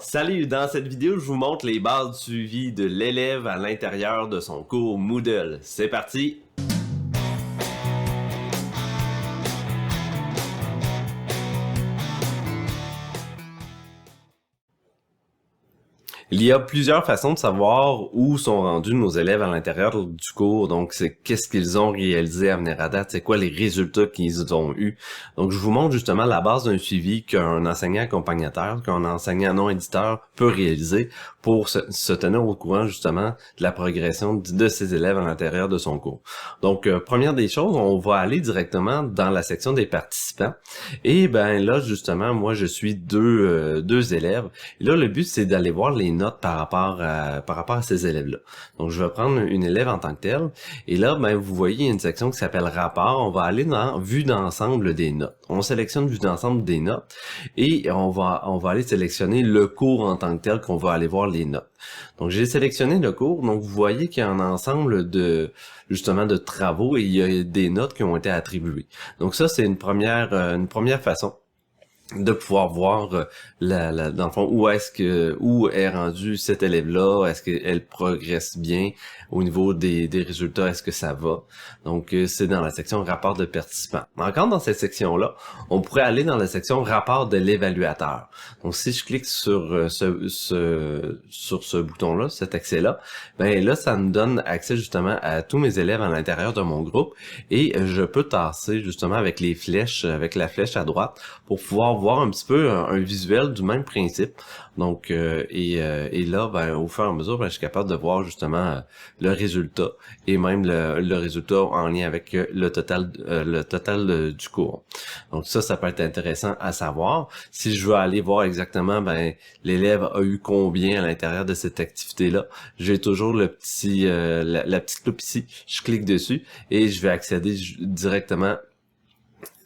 Salut, dans cette vidéo, je vous montre les bases du suivi de l'élève à l'intérieur de son cours Moodle. C'est parti! Il y a plusieurs façons de savoir où sont rendus nos élèves à l'intérieur du cours. Donc, c'est qu'est-ce qu'ils ont réalisé à venir à date, c'est quoi les résultats qu'ils ont eus. Donc, je vous montre justement la base d'un suivi qu'un enseignant accompagnateur, qu'un enseignant non éditeur peut réaliser pour se tenir au courant justement de la progression de ses élèves à l'intérieur de son cours. Donc, première des choses, on va aller directement dans la section des participants. Et ben là, justement, moi, je suis deux élèves. Et là, le but, c'est d'aller voir les notes par rapport à ces élèves-là. Donc, je vais prendre une élève en tant que telle. Et là, ben, vous voyez, il y a une section qui s'appelle rapport. On va aller dans vue d'ensemble des notes. On sélectionne vue d'ensemble des notes et on va aller sélectionner le cours en tant que tel qu'on va aller voir les notes. Donc, j'ai sélectionné le cours. Donc, vous voyez qu'il y a un ensemble justement de travaux et il y a des notes qui ont été attribuées. Donc, ça, c'est une première façon de pouvoir voir dans le fond où est rendu cet élève-là, est-ce qu'elle progresse bien au niveau des résultats, est-ce que ça va. Donc c'est dans la section rapport de participants. Encore dans cette section-là, on pourrait aller dans la section rapport de l'évaluateur. Donc si je clique sur ce bouton-là, cet accès-là, ben là ça me donne accès justement à tous mes élèves à l'intérieur de mon groupe et je peux tasser justement avec les flèches, avec la flèche à droite pour pouvoir voir un petit peu un visuel du même principe. Donc et là, ben au fur et à mesure, ben, je suis capable de voir justement le résultat et même le résultat en lien avec le total du cours. Donc ça peut être intéressant à savoir. Si je veux aller voir exactement, ben l'élève a eu combien à l'intérieur de cette activité-là, j'ai toujours le petit la petite loupe ici. Je clique dessus et je vais accéder directement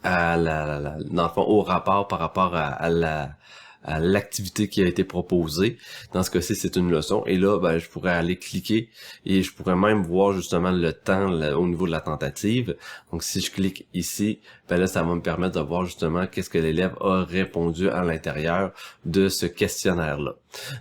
à dans le fond, au rapport par rapport à l'activité qui a été proposée. Dans ce cas-ci, c'est une leçon. Et là, ben, je pourrais aller cliquer et je pourrais même voir justement le temps au niveau de la tentative. Donc, si je clique ici, ben là, ça va me permettre de voir justement qu'est-ce que l'élève a répondu à l'intérieur de ce questionnaire-là.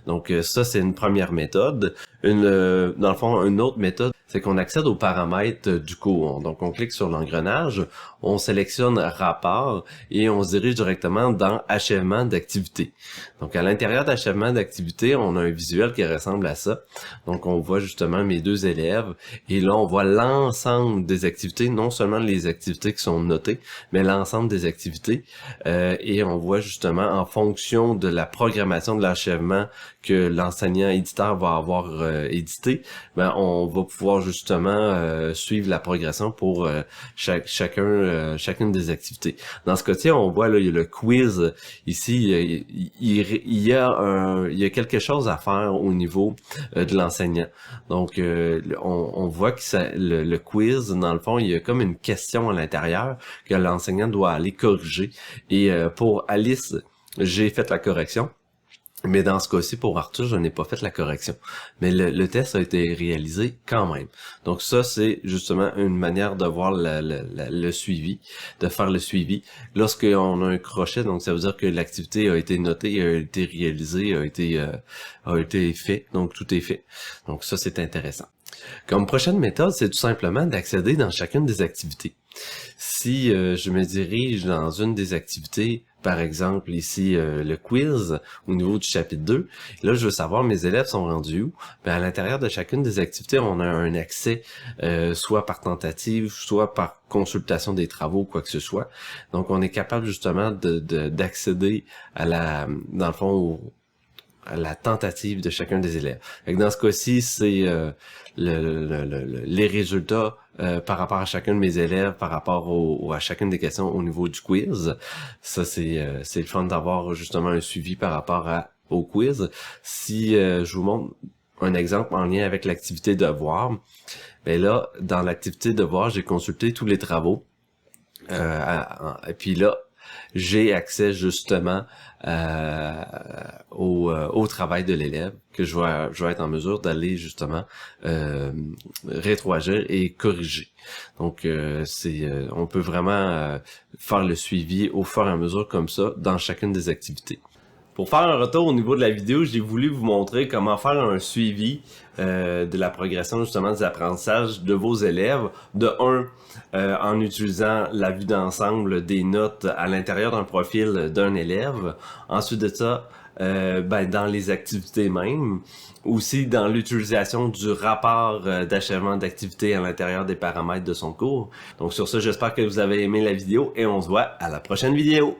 Donc, ça, c'est une première méthode. Dans le fond, une autre méthode, c'est qu'on accède aux paramètres du cours. Donc, on clique sur l'engrenage, on sélectionne rapport et on se dirige directement dans achèvement d'activité. Donc, à l'intérieur d'achèvement d'activité, on a un visuel qui ressemble à ça. Donc, on voit justement mes deux élèves et là, on voit l'ensemble des activités, non seulement les activités qui sont notées, mais l'ensemble des activités. Et on voit justement en fonction de la programmation de l'achèvement que l'enseignant éditeur va avoir édité, ben on va pouvoir justement suivre la progression pour chacune des activités. Dans ce cas-ci, on voit là, il y a le quiz ici, il y a quelque chose à faire au niveau de l'enseignant. Donc on voit que le quiz, dans le fond, il y a comme une question à l'intérieur que l'enseignant doit aller corriger. Et pour Alice, j'ai fait la correction. Mais dans ce cas-ci, pour Arthur, je n'ai pas fait la correction. Mais le test a été réalisé quand même. Donc ça, c'est justement une manière de voir le suivi, de faire le suivi. Lorsqu'on a un crochet, donc ça veut dire que l'activité a été notée, a été réalisée, a été fait. Donc tout est fait. Donc ça, c'est intéressant. Comme prochaine méthode, c'est tout simplement d'accéder dans chacune des activités. Si je me dirige dans une des activités, par exemple ici le quiz au niveau du chapitre 2, là je veux savoir mes élèves sont rendus où. Ben, à l'intérieur de chacune des activités, on a un accès soit par tentative, soit par consultation des travaux, quoi que ce soit. Donc on est capable justement d'accéder à dans le fond à la tentative de chacun des élèves. Fait que dans ce cas-ci, c'est les résultats par rapport à chacun de mes élèves, par rapport à chacune des questions au niveau du quiz. Ça, c'est le fun d'avoir justement un suivi par rapport au quiz. Si je vous montre un exemple en lien avec l'activité devoir, ben là, dans l'activité devoir, j'ai consulté tous les travaux. Et puis là, j'ai accès justement au travail de l'élève que je vais être en mesure d'aller justement rétroagir et corriger. Donc on peut vraiment faire le suivi au fur et à mesure comme ça dans chacune des activités. Pour faire un retour au niveau de la vidéo, j'ai voulu vous montrer comment faire un suivi de la progression justement des apprentissages de vos élèves. De en utilisant la vue d'ensemble des notes à l'intérieur d'un profil d'un élève. Ensuite de ça, dans les activités même. Aussi dans l'utilisation du rapport d'achèvement d'activité à l'intérieur des paramètres de son cours. Donc sur ce, j'espère que vous avez aimé la vidéo et on se voit à la prochaine vidéo.